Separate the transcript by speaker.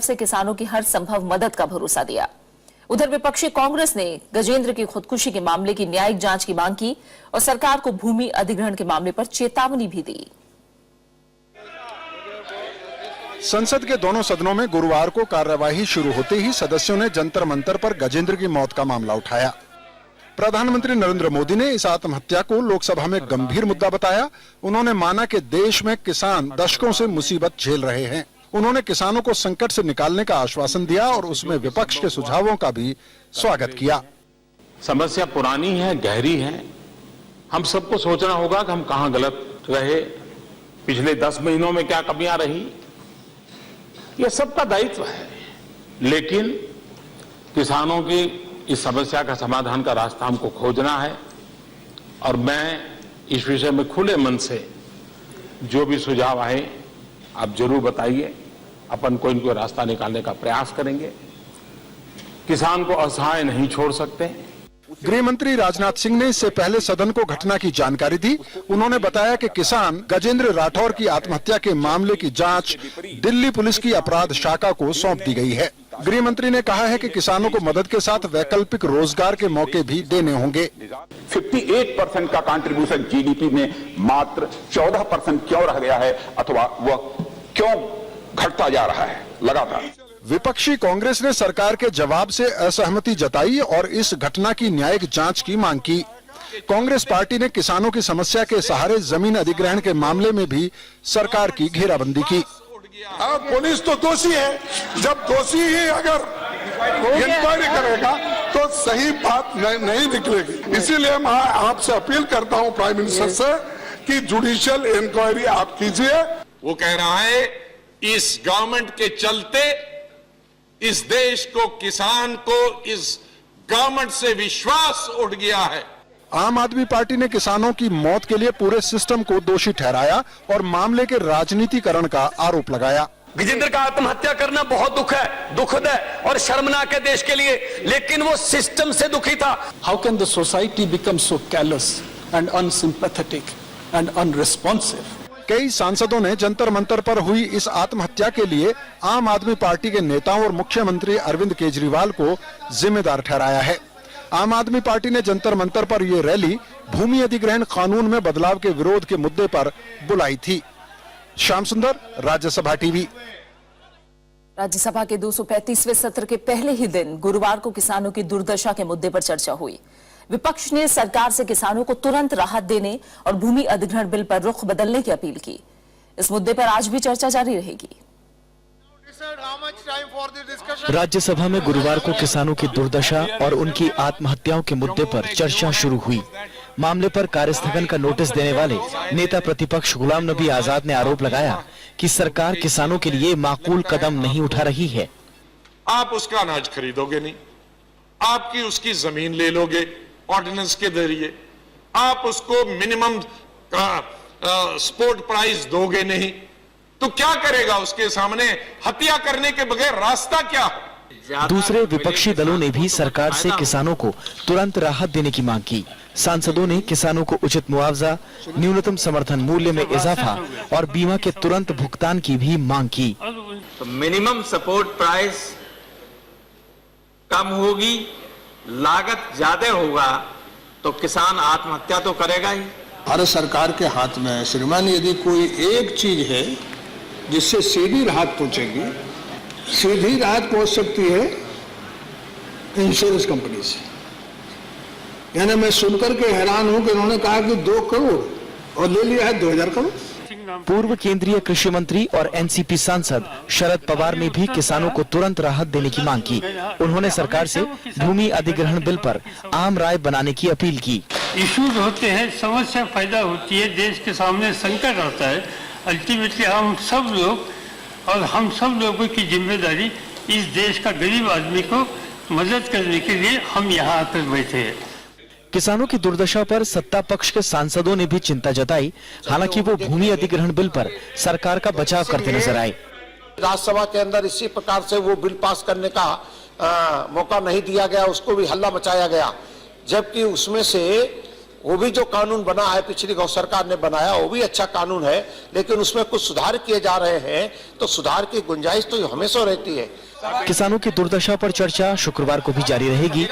Speaker 1: से किसानों की हर संभव मदद का भरोसा दिया। उधर विपक्षी कांग्रेस ने गजेंद्र की खुदकुशी के मामले की न्यायिक जांच की मांग की और सरकार को भूमि अधिग्रहण के मामले पर चेतावनी भी दी।
Speaker 2: संसद के दोनों सदनों में गुरुवार को कार्यवाही शुरू होते ही सदस्यों ने जंतर मंतर पर गजेंद्र की मौत का मामला उठाया। प्रधानमंत्री नरेंद्र मोदी ने इस आत्महत्या को लोकसभा में गंभीर मुद्दा बताया। उन्होंने माना कि देश में किसान दशकों से मुसीबत झेल रहे हैं। उन्होंने किसानों को संकट से निकालने का आश्वासन दिया और उसमें विपक्ष के सुझावों का भी स्वागत किया।
Speaker 3: समस्या पुरानी है, गहरी है। हम सबको सोचना होगा कि हम कहां गलत रहे, पिछले 10 महीनों में क्या कमियां रही, यह सबका दायित्व है। लेकिन किसानों की इस समस्या का समाधान का रास्ता हमको खोजना है और मैं इस विषय में खुले मन से जो भी सुझाव आए आप जरूर बताइए। अपन को इनको रास्ता निकालने का प्रयास करेंगे। किसान को असहाय नहीं छोड़ सकते।
Speaker 2: गृह मंत्री राजनाथ सिंह ने इससे पहले सदन को घटना की जानकारी दी। उन्होंने बताया कि किसान गजेंद्र राठौर की आत्महत्या के मामले की जांच दिल्ली पुलिस की अपराध शाखा को सौंप दी गई है। गृह मंत्री ने कहा है कि किसानों को मदद के साथ वैकल्पिक रोजगार के मौके भी देने होंगे।
Speaker 4: 58% का कंट्रीब्यूशन जीडीपी में मात्र 14% क्यों रह गया है अथवा वह क्यों घटता जा रहा है लगातार।
Speaker 2: विपक्षी कांग्रेस ने सरकार के जवाब से असहमति जताई और इस घटना की न्यायिक जांच की मांग की। कांग्रेस पार्टी ने किसानों की समस्या के सहारे जमीन अधिग्रहण के मामले में भी सरकार की घेराबंदी की।
Speaker 5: पुलिस तो दोषी है, जब दोषी ही अगर इंक्वायरी करेगा तो सही बात नहीं निकलेगी। इसीलिए मैं आपसे अपील करता हूं प्राइम मिनिस्टर से कि जुडिशियल इंक्वायरी आप कीजिए।
Speaker 6: वो कह रहा है इस गवर्नमेंट के चलते इस देश को, किसान को इस गवर्नमेंट से विश्वास उठ गया है।
Speaker 2: आम आदमी पार्टी ने किसानों की मौत के लिए पूरे सिस्टम को दोषी ठहराया और मामले के राजनीतिकरण का आरोप लगाया।
Speaker 7: गजेंद्र का आत्महत्या करना बहुत दुखद है और शर्मनाक है देश के लिए, लेकिन वो सिस्टम से दुखी था।
Speaker 8: How can the society become so callous and unsympathetic and unresponsive.
Speaker 2: कई सांसदों ने जंतर मंतर पर हुई इस आत्महत्या के लिए आम आदमी पार्टी के नेताओं और मुख्यमंत्री अरविंद केजरीवाल को जिम्मेदार ठहराया है। आम आदमी पार्टी ने जंतर मंतर पर यह रैली भूमि अधिग्रहण कानून में बदलाव के विरोध के मुद्दे पर बुलाई थी। श्याम सुंदर, राज्यसभा टीवी।
Speaker 1: राज्यसभा के 235वें सत्र के पहले ही दिन गुरुवार को किसानों की दुर्दशा के मुद्दे पर चर्चा हुई। विपक्ष ने सरकार से किसानों को तुरंत राहत देने और भूमि अधिग्रहण बिल पर रुख बदलने की अपील की। इस मुद्दे पर आज भी चर्चा जारी रहेगी।
Speaker 9: राज्यसभा में गुरुवार को किसानों की दुर्दशा और उनकी आत्महत्याओं के मुद्दे पर चर्चा शुरू हुई। मामले पर कार्यस्थगन का नोटिस देने वाले नेता प्रतिपक्ष गुलाम नबी आजाद ने आरोप लगाया कि सरकार किसानों के लिए माकूल कदम नहीं उठा रही है।
Speaker 6: आप उसका अनाज खरीदोगे नहीं, आपकी उसकी जमीन ले लोगे ऑर्डिनेंस के जरिए, आप उसको मिनिमम सपोर्ट प्राइस दोगे नहीं, तो क्या करेगा? उसके सामने हत्या करने के बगैर रास्ता क्या है?
Speaker 9: दूसरे विपक्षी दलों ने भी सरकार से किसानों को तुरंत राहत देने की मांग की। सांसदों ने किसानों को उचित मुआवजा, न्यूनतम समर्थन मूल्य में इजाफा और बीमा के तुरंत भुगतान की भी मांग की।
Speaker 7: तो मिनिमम सपोर्ट प्राइस कम होगी, लागत ज्यादा होगा तो किसान आत्महत्या तो करेगा ही।
Speaker 5: भारत सरकार के हाथ में है श्रीमान, यदि कोई एक चीज है जिससे सीधी राहत पहुंचेगी, सीधी राहत पहुंच सकती है इंश्योरेंस कंपनी से। यानी मैं सुनकर के हैरान हूं कि उन्होंने कहा कि 2 करोड़ और ले लिया है 2000 करोड़।
Speaker 9: पूर्व केंद्रीय कृषि मंत्री और एनसीपी सांसद शरद पवार ने भी किसानों को तुरंत राहत देने की मांग की। उन्होंने सरकार से भूमि अधिग्रहण बिल पर आम राय बनाने की अपील की।
Speaker 10: इश्यूज होते हैं, समस्या पैदा होती है, देश के सामने संकट आता है। अल्टीमेटली हम सब लोग और हम सब लोगों की जिम्मेदारी इस देश का गरीब आदमी को मदद करने के लिए हम यहाँ आकर बैठे हैं।
Speaker 9: किसानों की दुर्दशा पर सत्ता पक्ष के सांसदों ने भी चिंता जताई। हालांकि वो भूमि अधिग्रहण बिल पर सरकार का बचाव करते नजर आए।
Speaker 11: राज्यसभा के अंदर इसी प्रकार से वो बिल पास करने का मौका नहीं दिया गया, उसको भी हल्ला मचाया गया, जबकि उसमें से वो भी जो कानून बना है पिछली गौ सरकार ने बनाया वो भी अच्छा कानून है, लेकिन उसमें कुछ सुधार किए जा रहे हैं, तो सुधार की गुंजाइश तो हमेशा रहती है।
Speaker 9: किसानों की दुर्दशा पर चर्चा शुक्रवार को भी जारी रहेगी।